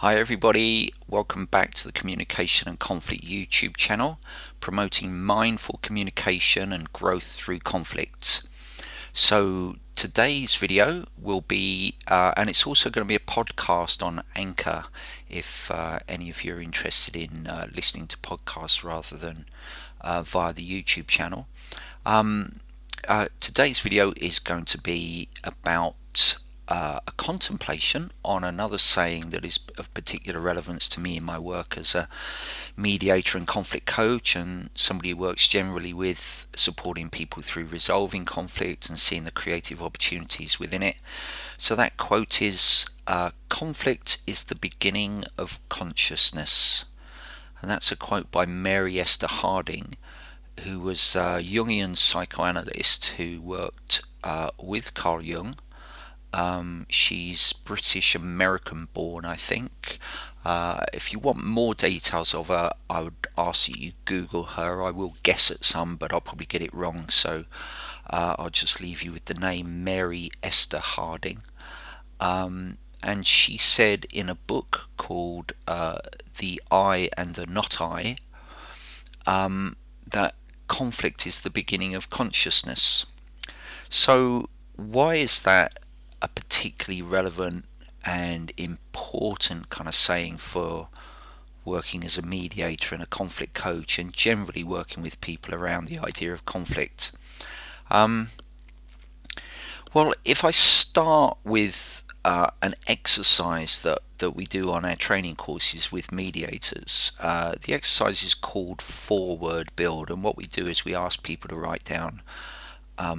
Hi everybody, welcome back to the Communication and Conflict YouTube channel, promoting mindful communication and growth through conflicts. So today's video will be, and it's also going to be a podcast on Anchor, if any of you are interested in listening to podcasts rather than via the YouTube channel. Today's video is going to be about a contemplation on another saying that is of particular relevance to me in my work as a mediator and conflict coach, and somebody who works generally with supporting people through resolving conflict and seeing the creative opportunities within it. So that quote is, conflict is the beginning of consciousness. And that's a quote by Mary Esther Harding, who was a Jungian psychoanalyst who worked with Carl Jung. She's British American born, I think. If you want more details of her, I would ask that you Google her. I will guess at some, but I'll probably get it wrong, so I'll just leave you with the name Mary Esther Harding. And she said in a book called The I and the Not I, that conflict is the beginning of consciousness. So why is that a particularly relevant and important kind of saying for working as a mediator and a conflict coach, and generally working with people around the idea of conflict? Well, if I start with an exercise that we do on our training courses with mediators, the exercise is called 4-word build, and what we do is we ask people to write down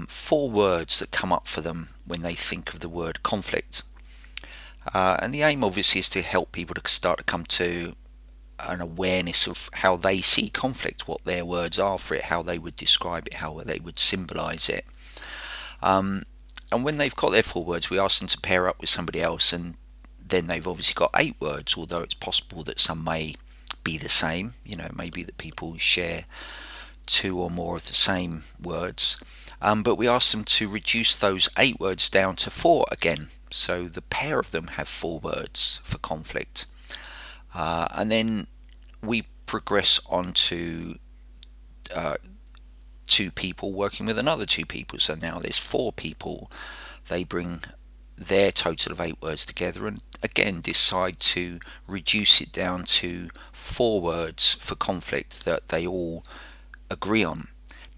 4 words that come up for them when they think of the word conflict. And the aim obviously is to help people to start to come to an awareness of how they see conflict, what their words are for it, how they would describe it, how they would symbolize it. And when they've got their 4 words, we ask them to pair up with somebody else, and then they've obviously got 8 words, although it's possible that some may be the same. Maybe that people share 2 or more of the same words. But we ask them to reduce those 8 words down to 4 again. So the pair of them have 4 words for conflict. And then we progress on to 2 people working with another 2 people. So now there's 4 people. They bring their total of 8 words together and again decide to reduce it down to 4 words for conflict that they all agree on.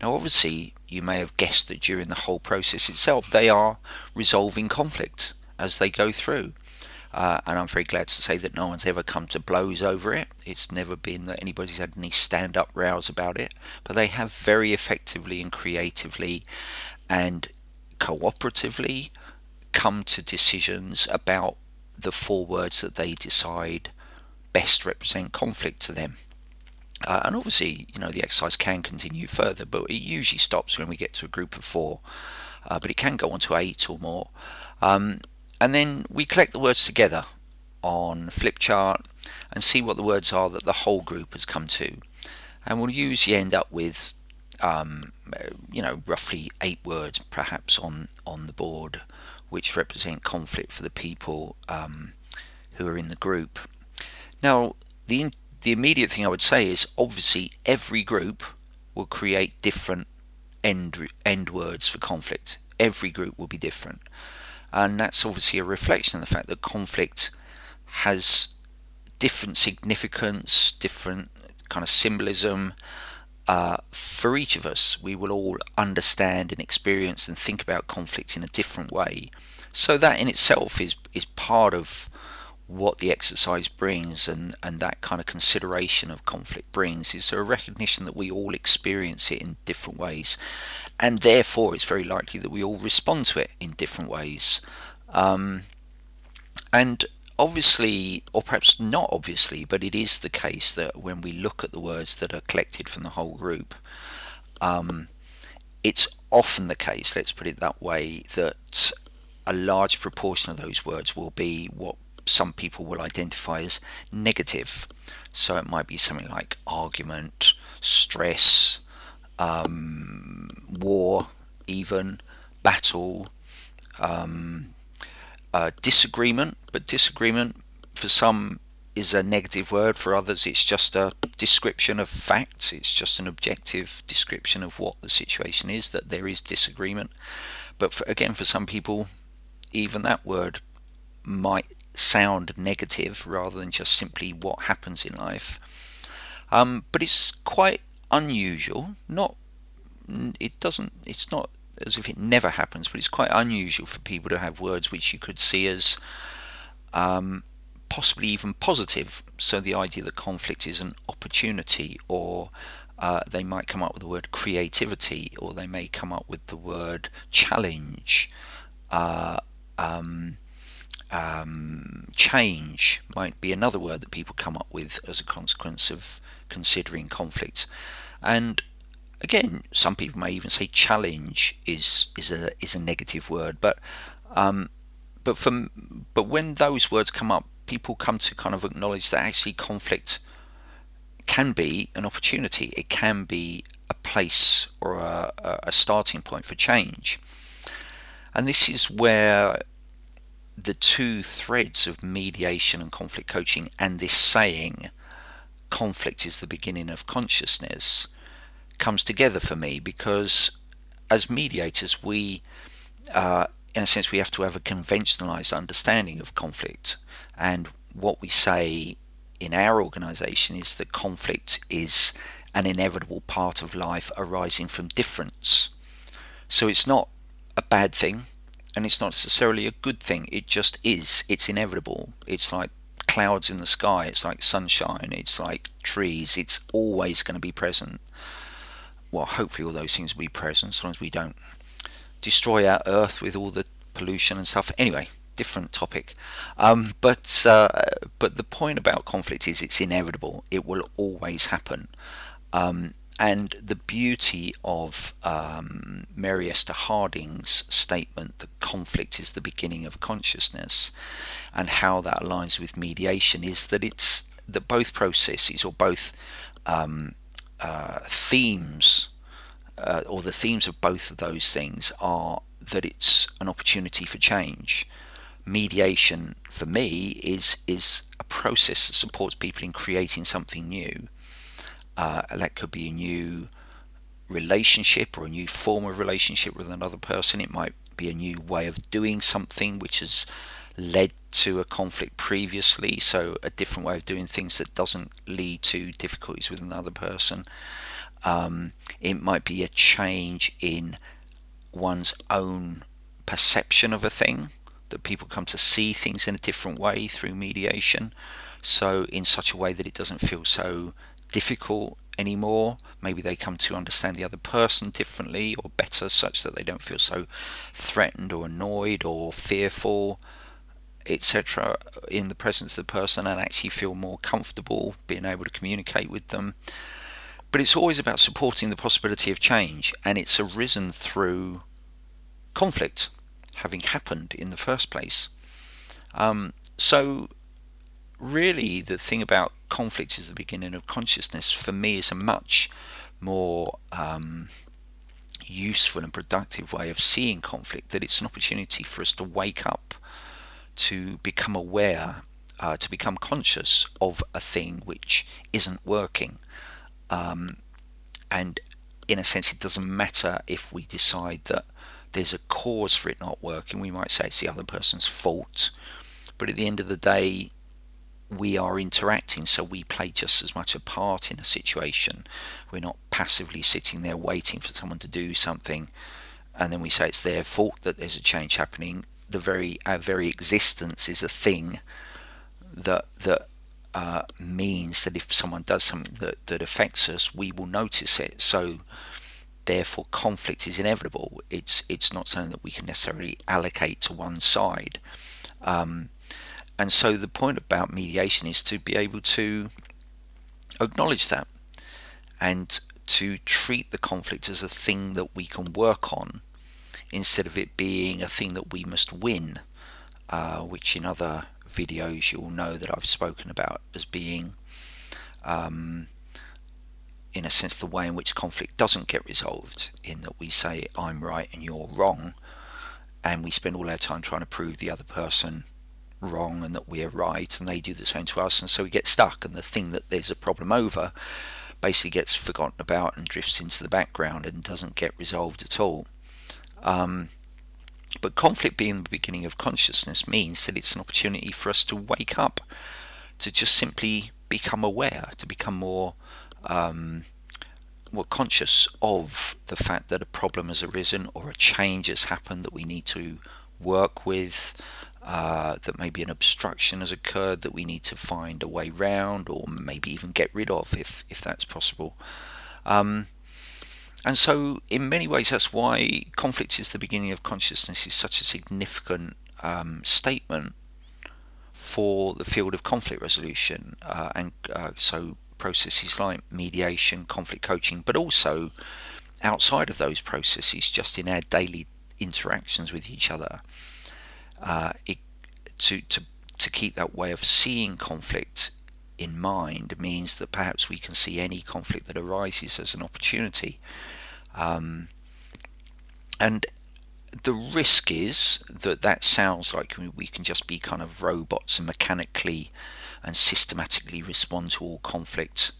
Now obviously you may have guessed that during the whole process itself they are resolving conflict as they go through. And I'm very glad to say that no one's ever come to blows over it. It's never been that anybody's had any stand-up rows about it. But they have very effectively and creatively and cooperatively come to decisions about the 4 words that they decide best represent conflict to them. And obviously, the exercise can continue further, but it usually stops when we get to a group of 4. But it can go on to 8 or more. And then we collect the words together on a flip chart and see what the words are that the whole group has come to. And we'll usually end up with, roughly 8 words perhaps on the board, which represent conflict for the people who are in the group. Now, the immediate thing I would say is obviously every group will create different end words for conflict. Every group will be different. And that's obviously a reflection of the fact that conflict has different significance, different kind of symbolism for each of us. We will all understand and experience and think about conflict in a different way. So that in itself is part of what the exercise brings, and that kind of consideration of conflict brings is a recognition that we all experience it in different ways, and therefore it's very likely that we all respond to it in different ways. And obviously, or perhaps not obviously, but it is the case that when we look at the words that are collected from the whole group, it's often the case, let's put it that way, that a large proportion of those words will be what some people will identify as negative. So it might be something like argument, stress, war, even battle, disagreement. But disagreement for some is a negative word. For others, it's just a description of facts. It's just an objective description of what the situation is, that there is disagreement. But again, for some people, even that word might sound negative rather than just simply what happens in life. But it's quite unusual. It's not as if it never happens, but it's quite unusual for people to have words which you could see as possibly even positive. So the idea that conflict is an opportunity, or they might come up with the word creativity, or they may come up with the word challenge. Change might be another word that people come up with as a consequence of considering conflict. And again, some people may even say challenge is a negative word, but when those words come up, people come to kind of acknowledge that actually conflict can be an opportunity. It can be a place or a starting point for change. And this is where the two threads of mediation and conflict coaching, and this saying, conflict is the beginning of consciousness, comes together for me. Because as mediators, we in a sense, we have to have a conventionalized understanding of conflict. And what we say in our organization is that conflict is an inevitable part of life arising from difference. So it's not a bad thing, and it's not necessarily a good thing. It just is. It's inevitable. It's like clouds in the sky. It's like sunshine. It's like trees. It's always going to be present. Well, hopefully all those things will be present, as long as we don't destroy our earth with all the pollution and stuff. Anyway, different topic. But the point about conflict is it's inevitable. It will always happen. And the beauty of Mary Esther Harding's statement that conflict is the beginning of consciousness, and how that aligns with mediation, is that it's that both processes, or both themes, or the themes of both of those things, are that it's an opportunity for change. Mediation, for me, is a process that supports people in creating something new. That could be a new relationship, or a new form of relationship with another person. It might be a new way of doing something which has led to a conflict previously, so a different way of doing things that doesn't lead to difficulties with another person. It might be a change in one's own perception of a thing, that people come to see things in a different way through mediation, so in such a way that it doesn't feel so difficult anymore. Maybe they come to understand the other person differently or better, such that they don't feel so threatened or annoyed or fearful, etc., in the presence of the person, and actually feel more comfortable being able to communicate with them. But it's always about supporting the possibility of change, and it's arisen through conflict having happened in the first place. So really, the thing about conflict is the beginning of consciousness, for me, is a much more useful and productive way of seeing conflict, that it's an opportunity for us to wake up, to become aware, to become conscious of a thing which isn't working. And in a sense, it doesn't matter if we decide that there's a cause for it not working. We might say it's the other person's fault, but at the end of the day, we are interacting, so we play just as much a part in a situation. We're not passively sitting there waiting for someone to do something, and then we say it's their fault that there's a change happening. Our very existence is a thing that means that if someone does something that affects us, we will notice it. So therefore, conflict is inevitable. It's not something that we can necessarily allocate to one side. And so the point about mediation is to be able to acknowledge that, and to treat the conflict as a thing that we can work on, instead of it being a thing that we must win, which in other videos you'll know that I've spoken about as being, in a sense, the way in which conflict doesn't get resolved, in that we say I'm right and you're wrong, and we spend all our time trying to prove the other person wrong and that we're right, and they do the same to us, and so we get stuck, and the thing that there's a problem over basically gets forgotten about and drifts into the background and doesn't get resolved at all. But conflict being the beginning of consciousness means that it's an opportunity for us to wake up, to just simply become aware, to become more conscious of the fact that a problem has arisen or a change has happened that we need to work with, that maybe an obstruction has occurred that we need to find a way round, or maybe even get rid of if that's possible. And so in many ways that's why conflict is the beginning of consciousness is such a significant statement for the field of conflict resolution, so processes like mediation, conflict coaching, but also outside of those processes, just in our daily interactions with each other, to keep that way of seeing conflict in mind means that perhaps we can see any conflict that arises as an opportunity. And the risk is that sounds like we can just be kind of robots and mechanically and systematically respond to all conflict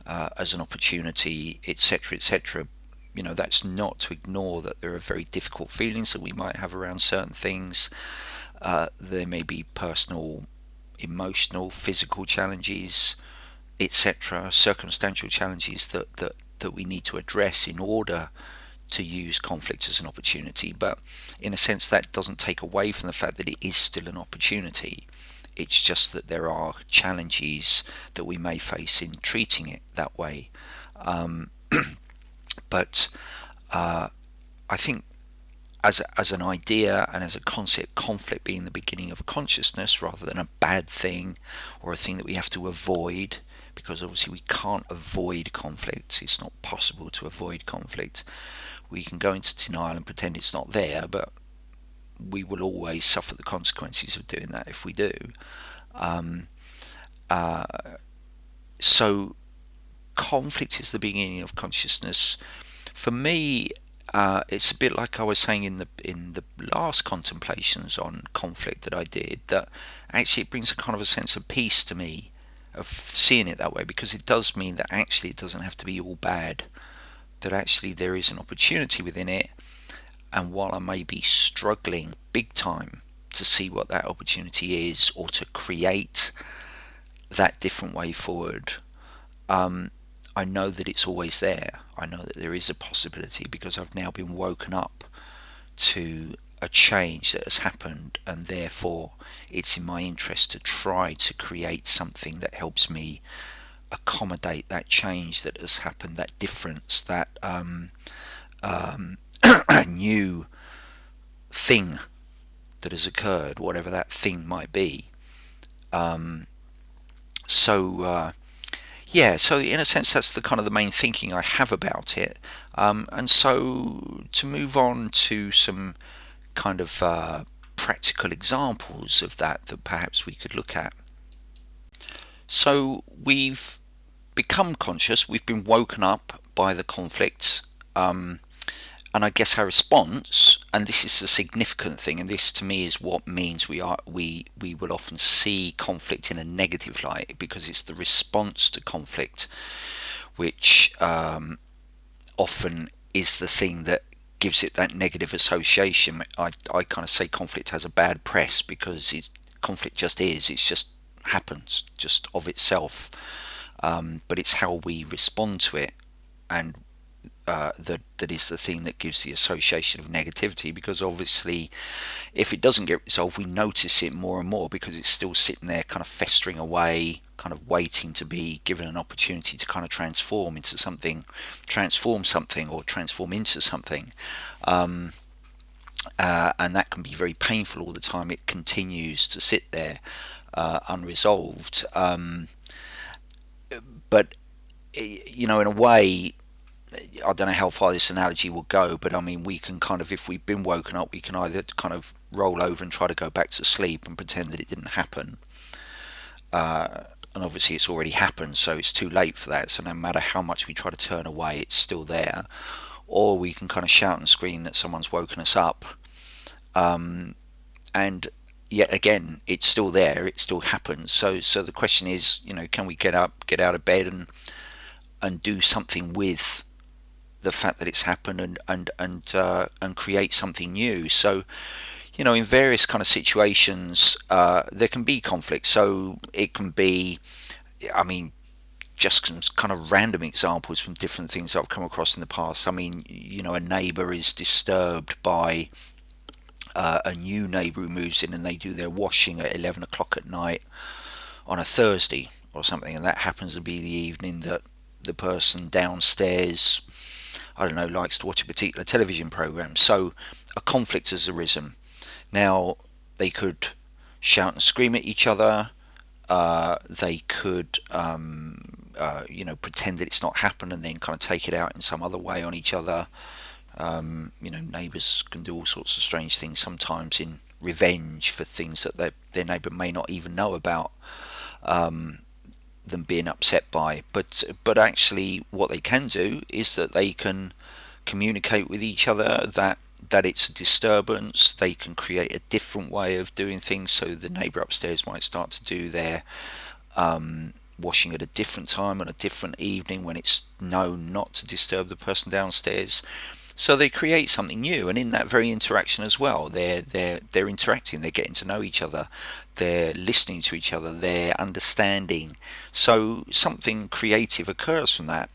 as an opportunity, etc., etc. That's not to ignore that there are very difficult feelings that we might have around certain things. There may be personal, emotional, physical challenges, etc., circumstantial challenges that we need to address in order to use conflict as an opportunity. But in a sense, that doesn't take away from the fact that it is still an opportunity. It's just that there are challenges that we may face in treating it that way. But I think as an idea and as a concept, conflict being the beginning of consciousness rather than a bad thing or a thing that we have to avoid, because obviously we can't avoid conflict. It's not possible to avoid conflict. We can go into denial and pretend it's not there, but we will always suffer the consequences of doing that if we do. So conflict is the beginning of consciousness. For me, it's a bit like I was saying in the last contemplations on conflict that I did, that actually it brings a kind of a sense of peace to me of seeing it that way, because it does mean that actually it doesn't have to be all bad, that actually there is an opportunity within it. And while I may be struggling big time to see what that opportunity is or to create that different way forward, I know that it's always there. I know that there is a possibility because I've now been woken up to a change that has happened, and therefore it's in my interest to try to create something that helps me accommodate that change that has happened, that difference, that new thing that has occurred, whatever that thing might be. So in a sense that's the kind of the main thinking I have about it. And so to move on to some kind of practical examples of that perhaps we could look at. So we've become conscious, we've been woken up by the conflict, and I guess our response, and this is a significant thing, and this to me is what means we will often see conflict in a negative light, because it's the response to conflict which often is the thing that gives it that negative association. I kind of say conflict has a bad press because conflict just is, it just happens just of itself, but it's how we respond to it, and that is the thing that gives the association of negativity, because obviously if it doesn't get resolved we notice it more and more because it's still sitting there kind of festering away, kind of waiting to be given an opportunity to kind of transform into something, or transform into something, and that can be very painful all the time. It continues to sit there unresolved, but in a way, I don't know how far this analogy will go, but I mean, we can kind of, if we've been woken up, we can either kind of roll over and try to go back to sleep and pretend that it didn't happen. And obviously it's already happened, so it's too late for that. So no matter how much we try to turn away, it's still there. Or we can kind of shout and scream that someone's woken us up. And, yet again, it's still there. It still happens. So the question is, can we get up, get out of bed, and do something with the fact that it's happened, and create something new. So in various kind of situations, there can be conflict. So it can be, I mean, just some kind of random examples from different things I've come across in the past. I mean, a neighbour is disturbed by a new neighbour who moves in, and they do their washing at 11 o'clock at night on a Thursday or something, and that happens to be the evening that the person downstairs, I don't know, likes to watch a particular television program. So a conflict has arisen. Now, they could shout and scream at each other. They could, pretend that it's not happened and then kind of take it out in some other way on each other. Neighbours can do all sorts of strange things sometimes in revenge for things that their neighbour may not even know about, them being upset by. But actually, what they can do is that they can communicate with each other that it's a disturbance. They can create a different way of doing things. So the neighbour upstairs might start to do their washing at a different time on a different evening when it's known not to disturb the person downstairs. So they create something new, and in that very interaction as well, they're interacting, they're getting to know each other, they're listening to each other, they're understanding. So something creative occurs from that.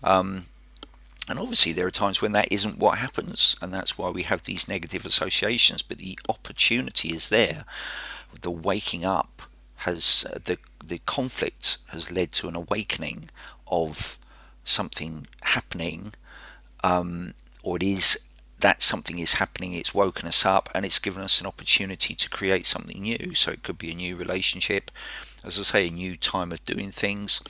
And obviously there are times when that isn't what happens, and that's why we have these negative associations. But the opportunity is there. The waking up has the conflict has led to an awakening of something happening, or it is that something is happening. It's woken us up, and it's given us an opportunity to create something new. So it could be a new relationship, as I say, a new time of doing things.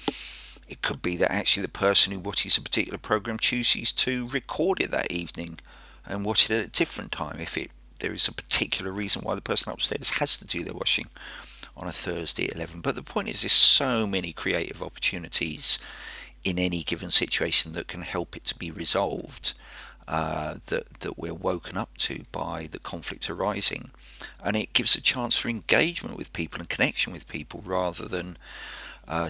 It could be that actually the person who watches a particular program chooses to record it that evening and watch it at a different time if there is a particular reason why the person upstairs has to do their washing on a Thursday at 11. But the point is, there's so many creative opportunities in any given situation that can help it to be resolved, that we're woken up to by the conflict arising. And it gives a chance for engagement with people and connection with people rather than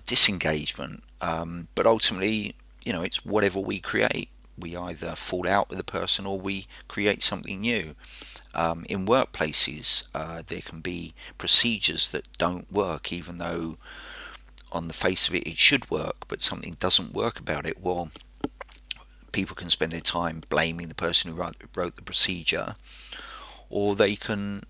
disengagement. But ultimately, it's whatever we create. We either fall out with a person or we create something new. In workplaces, there can be procedures that don't work, even though on the face of it should work, but something doesn't work about it. Well, people can spend their time blaming the person who wrote the procedure, or they can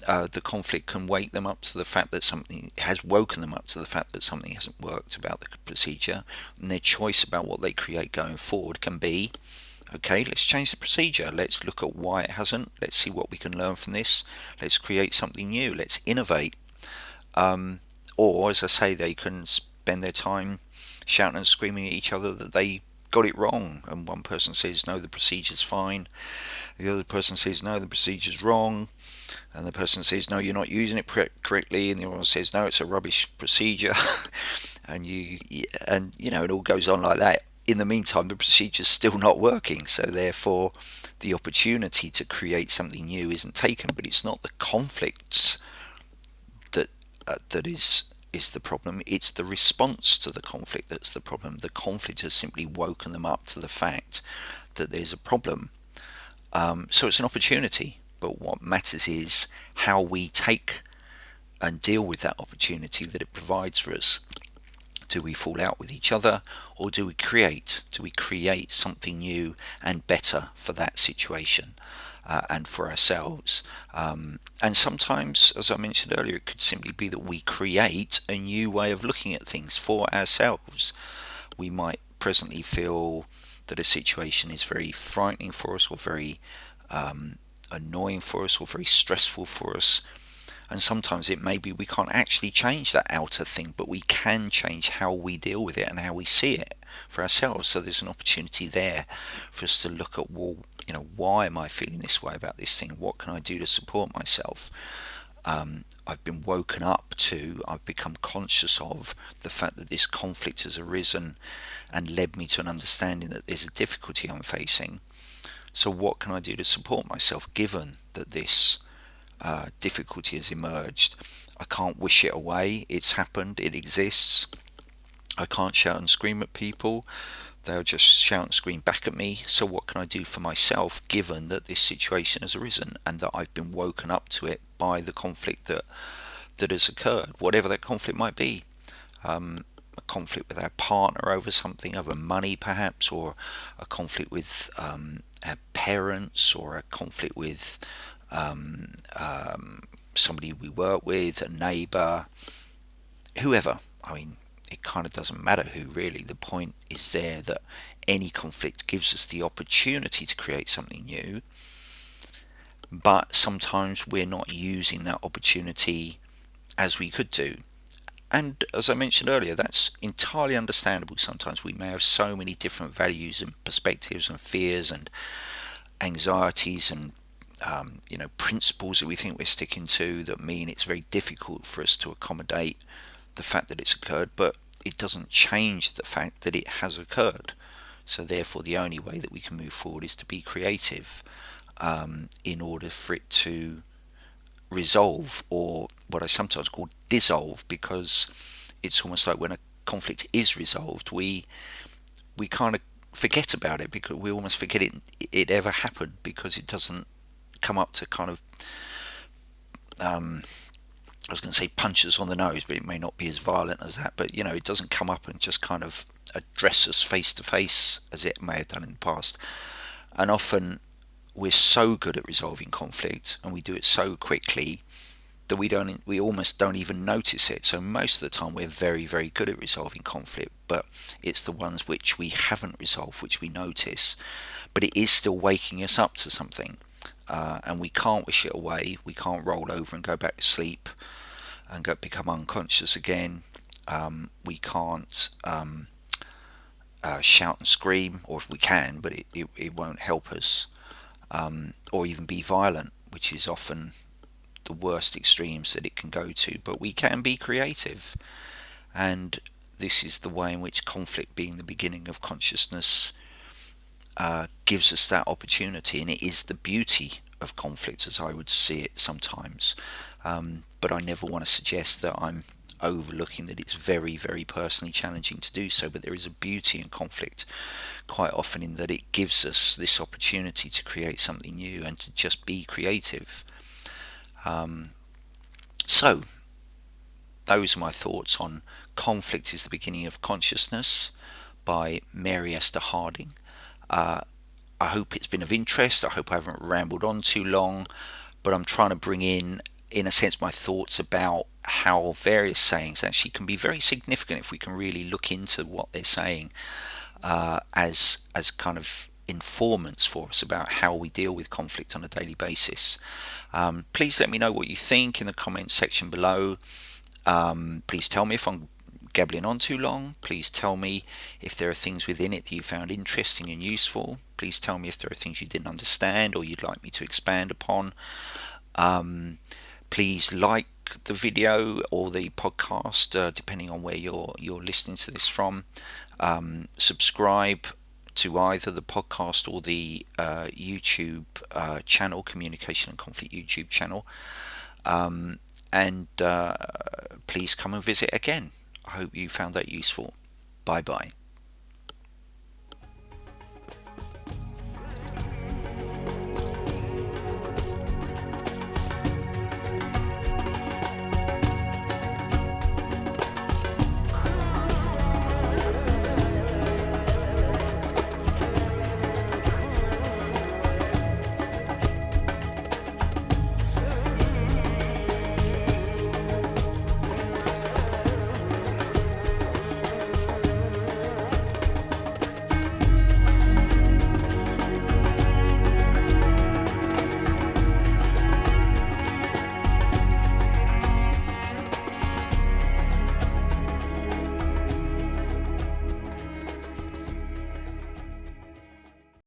the conflict can wake them up to the fact that something has woken them up to the fact that something hasn't worked about the procedure, and their choice about what they create going forward can be, okay, let's change the procedure, let's look at why it hasn't, let's see what we can learn from this, let's create something new, let's innovate. Or, as I say, they can spend their time shouting and screaming at each other that they got it wrong, and one person says no, the procedure's fine, the other person says no, the procedure's wrong, and the person says no, you're not using it correctly, and the other one says no, it's a rubbish procedure. and it all goes on like that. In the meantime, the procedure's still not working, so therefore the opportunity to create something new isn't taken. But it's not the conflicts that is the problem. It's the response to the conflict that's the problem. The conflict has simply woken them up to the fact that there's a problem. So it's an opportunity, but what matters is how we take and deal with that opportunity that it provides for us. Do we fall out with each other, or do we create something new and better for that situation, and for ourselves? And sometimes, as I mentioned earlier, it could simply be that we create a new way of looking at things for ourselves. We might presently feel that a situation is very frightening for us, or very annoying for us, or very stressful for us. And sometimes it may be we can't actually change that outer thing, but we can change how we deal with it and how we see it for ourselves. So there's an opportunity there for us to look at, well, why am I feeling this way about this thing? What can I do to support myself? I've been woken up to, I've become conscious of the fact that this conflict has arisen and led me to an understanding that there's a difficulty I'm facing. So what can I do to support myself, given that this difficulty has emerged, I can't wish it away. It's happened, it exists. I can't shout and scream at people. They'll just shout and scream back at me. So what can I do for myself, given that this situation has arisen and that I've been woken up to it by the conflict that has occurred, whatever that conflict might be? A conflict with our partner over something, over money perhaps, or a conflict with our parents, or a conflict with somebody we work with, a neighbour, whoever. I mean, it kind of doesn't matter who, really. The point is there that any conflict gives us the opportunity to create something new, but sometimes we're not using that opportunity as we could do. And as I mentioned earlier, that's entirely understandable. Sometimes we may have so many different values and perspectives and fears and anxieties and principles that we think we're sticking to that mean it's very difficult for us to accommodate the fact that it's occurred, but it doesn't change the fact that it has occurred. So therefore, the only way that we can move forward is to be creative, in order for it to resolve, or what I sometimes call dissolve, because it's almost like when a conflict is resolved, we kind of forget about it, because we almost forget it ever happened, because it doesn't come up to kind of I was going to say punch us on the nose, but it may not be as violent as that. But it doesn't come up and just kind of address us face to face as it may have done in the past. And often we're so good at resolving conflict, and we do it so quickly that we almost don't even notice it. So most of the time we're very, very good at resolving conflict, but it's the ones which we haven't resolved which we notice. But it is still waking us up to something, and we can't wish it away. We can't roll over and go back to sleep and become unconscious again. We can't shout and scream, or if we can, but it won't help us, or even be violent, which is often the worst extremes that it can go to. But we can be creative, and this is the way in which conflict, being the beginning of consciousness, gives us that opportunity. And it is the beauty of conflict, as I would see it sometimes. But I never want to suggest that I'm overlooking that it's very, very personally challenging to do so. But there is a beauty in conflict quite often, in that it gives us this opportunity to create something new and to just be creative. So those are my thoughts on Conflict is the Beginning of Consciousness by Mary Esther Harding. I hope it's been of interest. I hope I haven't rambled on too long, but I'm trying to bring in a sense, my thoughts about how various sayings actually can be very significant if we can really look into what they're saying, as kind of informants for us about how we deal with conflict on a daily basis. Please let me know what you think in the comments section below. Please tell me if I'm gabbling on too long. Please tell me if there are things within it that you found interesting and useful. Please tell me if there are things you didn't understand or you'd like me to expand upon. Please like the video or the podcast, depending on where you're listening to this from. Subscribe to either the podcast or the YouTube channel, Communication and Conflict YouTube channel. And please come and visit again. I hope you found that useful. Bye bye.